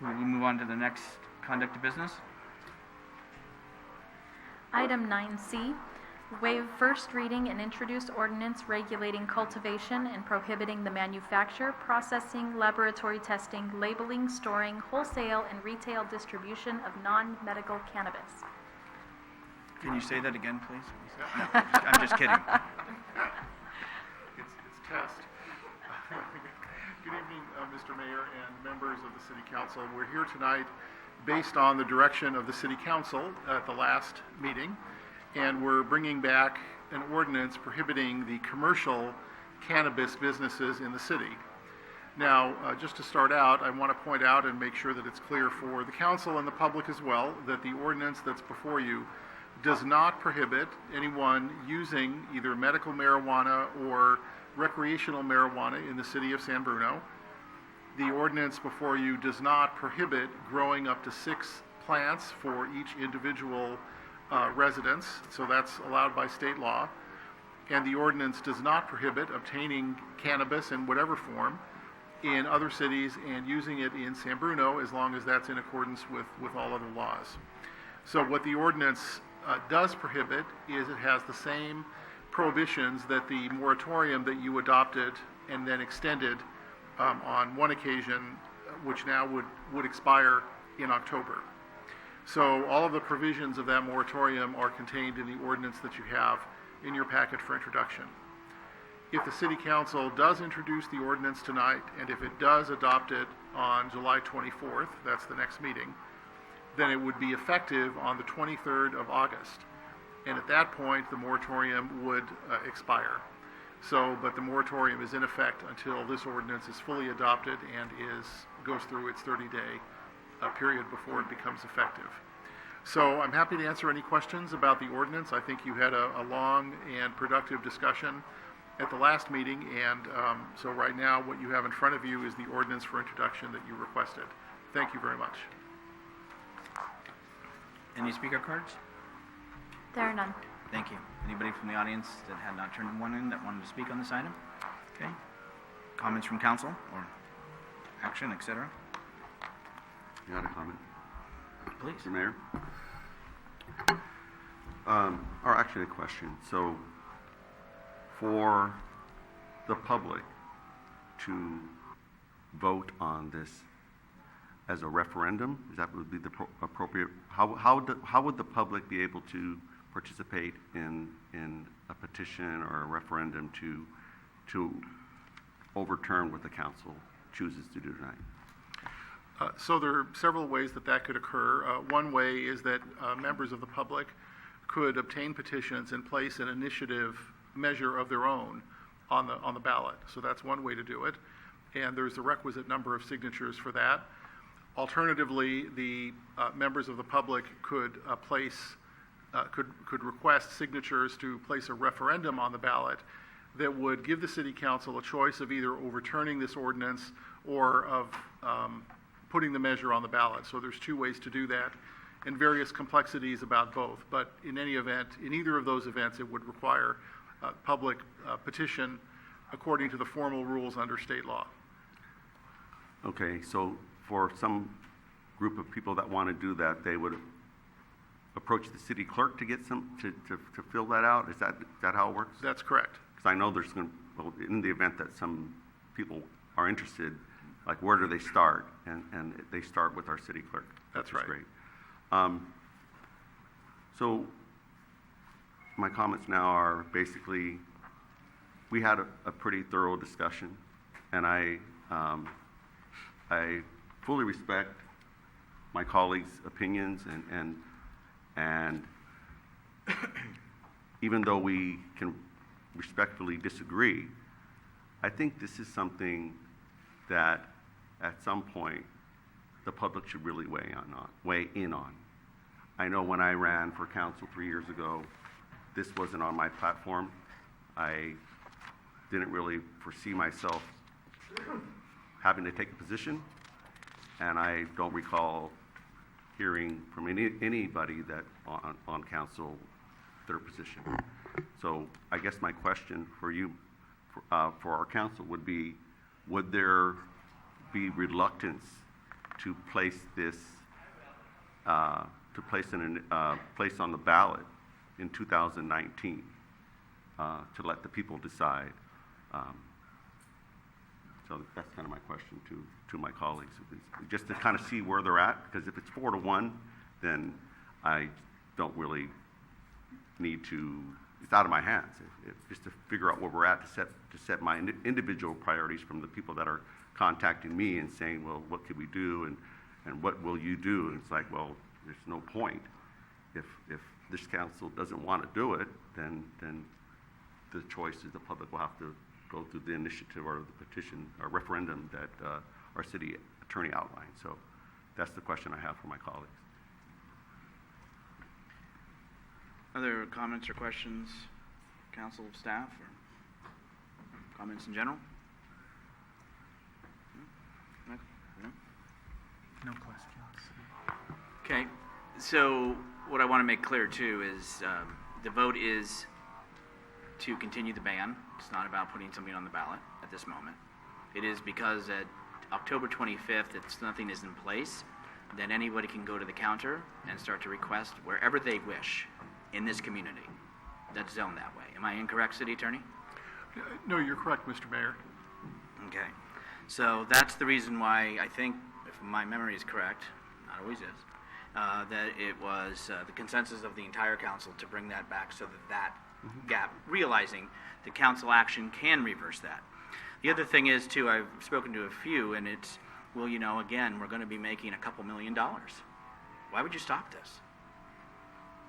We move on to the next conduct of business. Item 9C, waive first reading and introduce ordinance regulating cultivation and prohibiting the manufacture, processing, laboratory testing, labeling, storing, wholesale, and retail distribution of non-medical cannabis. Can you say that again, please? No, I'm just kidding. It's test. Good evening, Mr. Mayor and members of the City Council. We're here tonight based on the direction of the City Council at the last meeting, and we're bringing back an ordinance prohibiting the commercial cannabis businesses in the city. Now, just to start out, I want to point out and make sure that it's clear for the council and the public as well that the ordinance that's before you does not prohibit anyone using either medical marijuana or recreational marijuana in the city of San Bruno. The ordinance before you does not prohibit growing up to 6 plants for each individual residence, so that's allowed by state law. And the ordinance does not prohibit obtaining cannabis in whatever form in other cities and using it in San Bruno as long as that's in accordance with all other laws. So what the ordinance does prohibit is it has the same prohibitions that the moratorium that you adopted and then extended on one occasion, which now would expire in October. So all of the provisions of that moratorium are contained in the ordinance that you have in your packet for introduction. If the City Council does introduce the ordinance tonight, and if it does adopt it on July 24th, that's the next meeting, then it would be effective on the 23rd of August. And at that point, the moratorium would expire. So, but the moratorium is in effect until this ordinance is fully adopted and goes through its 30-day period before it becomes effective. So I'm happy to answer any questions about the ordinance. I think you had a long and productive discussion at the last meeting, and so right now what you have in front of you is the ordinance for introduction that you requested. Thank you very much. Any speaker cards? There are none. Thank you. Anybody from the audience that had not turned one in that wanted to speak on this item? Okay. Comments from council or action, etc.? You had a comment? Please. Mr. Mayor? Or actually a question. So for the public to vote on this as a referendum, is that would be the appropriate, how would the public be able to participate in a petition or a referendum to overturn what the council chooses to do tonight? So there are several ways that could occur. One way is that members of the public could obtain petitions and place an initiative measure of their own on the ballot. So that's one way to do it, and there's the requisite number of signatures for that. Alternatively, the members of the public could could request signatures to place a referendum on the ballot that would give the City Council a choice of either overturning this ordinance or of putting the measure on the ballot. So there's 2 ways to do that and various complexities about both. But in any event, in either of those events, it would require public petition according to the formal rules under state law. Okay, so for some group of people that want to do that, they would approach the city clerk to get to fill that out? Is that how it works? That's correct. Because I know there's going to, well, in the event that some people are interested, like where do they start? And they start with our city clerk. That's right. Great. So my comments now are basically, we had a pretty thorough discussion, and I fully respect my colleagues' opinions, and even though we can respectfully disagree, I think this is something that at some point the public should really weigh in on. I know when I ran for council 3 years ago, this wasn't on my platform. I didn't really foresee myself having to take a position, and I don't recall hearing from anybody that on council their position. So I guess my question for you, for our council would be, would there be reluctance to place this, place on the ballot in 2019, to let the people decide. So that's kind of my question to my colleagues, just to kind of see where they're at, because if it's 4-1, then I don't really need to, it's out of my hands. Just to figure out where we're at, to set my individual priorities from the people that are contacting me and saying, well, what could we do, and what will you do? And it's like, well, there's no point. If this council doesn't want to do it, then the choice is the public will have to go through the initiative or the petition or referendum that our city attorney outlined. So that's the question I have for my colleagues. Other comments or questions, council, staff, or comments in general? No? No questions. Okay, so what I want to make clear too is the vote is to continue the ban. It's not about putting something on the ballot at this moment. It is because at October 25th, if nothing is in place, then anybody can go to the counter and start to request wherever they wish in this community that's zoned that way. Am I incorrect, City Attorney? No, you're correct, Mr. Mayor. Okay, so that's the reason why I think, if my memory is correct, not always is, that it was the consensus of the entire council to bring that back so that gap, realizing the council action can reverse that. The other thing is, too, I've spoken to a few, and it's, well, you know, again, we're going to be making a couple $1 million. Why would you stop this?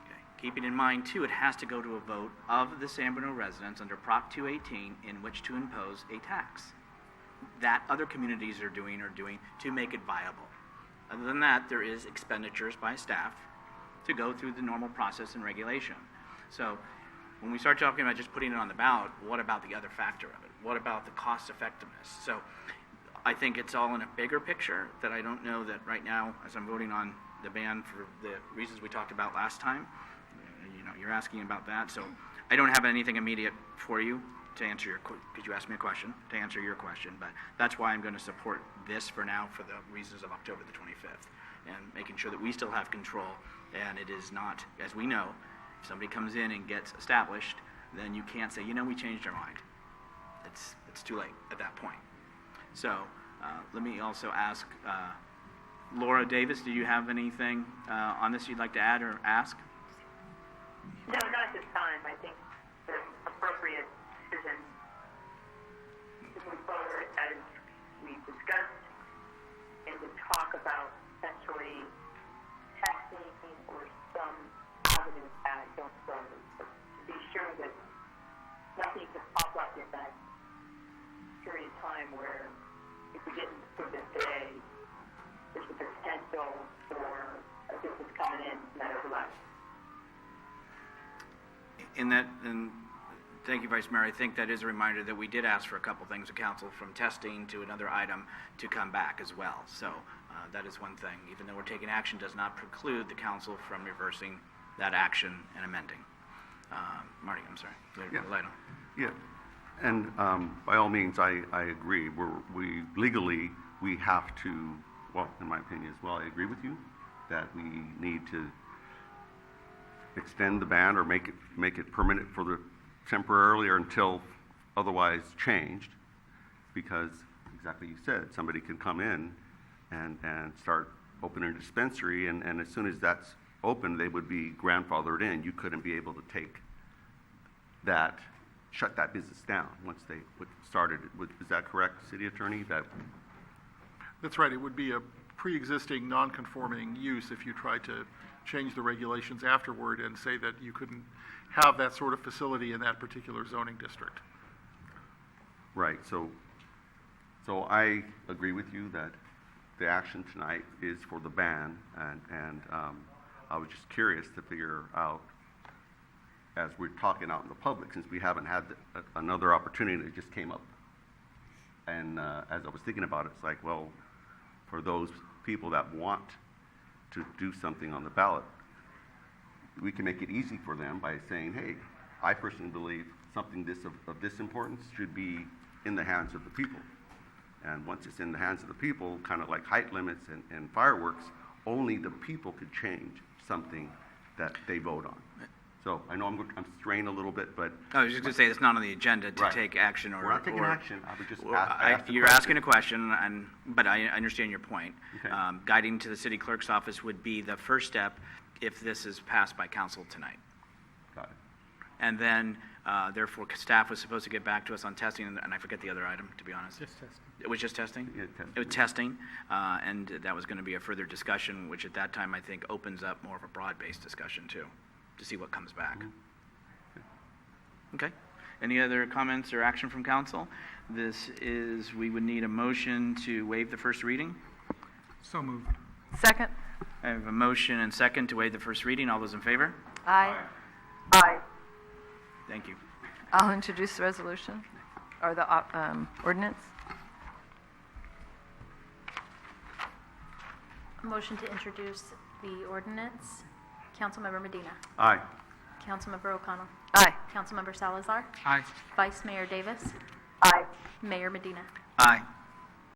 Okay. Keeping in mind, too, it has to go to a vote of the San Bruno residents under Prop 218 in which to impose a tax that other communities are doing to make it viable. Other than that, there is expenditures by staff to go through the normal process and regulation. So when we start talking about just putting it on the ballot, what about the other factor of it? What about the cost effectiveness? So I think it's all in a bigger picture that I don't know that right now, as I'm voting on the ban for the reasons we talked about last time, you know, you're asking about that. So I don't have anything immediate for you to answer because you asked me a question, to answer your question, but that's why I'm going to support this for now for the reasons of October the 25th and making sure that we still have control, and it is not, as we know, if somebody comes in and gets established, then you can't say, you know, we changed our mind. It's too late at that point. So let me also ask Laura Davis, do you have anything on this you'd like to add or ask? No, not at this time. I think the appropriate decision to move forward, as we discussed, and to talk about potentially testing or some avenue at don't further, to be sure that nothing could pop up in that period of time where if we didn't put this today, there's the potential for a business coming in that overlaps. And thank you, Vice Mayor. I think that is a reminder that we did ask for a couple things of council, from testing to another item to come back as well. So that is one thing. Even though we're taking action, does not preclude the council from reversing that action and amending. Marty, I'm sorry. Yeah. Light on. Yeah, and by all means, I agree. We legally, we have to, well, in my opinion as well, I agree with you that we need to extend the ban or make it permanent for the temporarily or until otherwise changed, because exactly you said, somebody can come in and start opening a dispensary, and as soon as that's open, they would be grandfathered in. You couldn't be able to take that, shut that business down once they started. Is that correct, City Attorney? That's right. It would be a pre-existing non-conforming use if you tried to change the regulations afterward and say that you couldn't have that sort of facility in that particular zoning district. Right. So I agree with you that the action tonight is for the ban, and I was just curious to figure out, as we're talking out in the public, since we haven't had another opportunity that just came up. And as I was thinking about it, it's like, well, for those people that want to do something on the ballot, we can make it easy for them by saying, hey, I personally believe something of this importance should be in the hands of the people. And once it's in the hands of the people, kind of like height limits and fireworks, only the people could change something that they vote on. So I know I'm straying a little bit, but I was just going to say, it's not on the agenda to Right. take action or... we're not taking or- action. I would just or ask You're asking a question, but I understand your point. Okay. Guiding to the city clerk's office would be the first step if this is passed by council tonight. Got it. And then, therefore, staff was supposed to get back to us on testing, and I forget the other item, to be honest. Just testing. It was just testing? Yeah, testing. It was testing, and that was going to be a further discussion, which at that time, I think, opens up more of a broad-based discussion, too, to see what comes back. Okay. Any other comments or action from council? We would need a motion to waive the first reading. So moved. Second. I have a motion and second to waive the first reading. All those in favor? Aye. Aye. Thank you. I'll introduce the resolution, or the ordinance. Motion to introduce the ordinance. Councilmember Medina. Aye. Councilmember O'Connell. Aye. Councilmember Salazar. Aye. Vice Mayor Davis. Aye. Mayor Medina. Aye.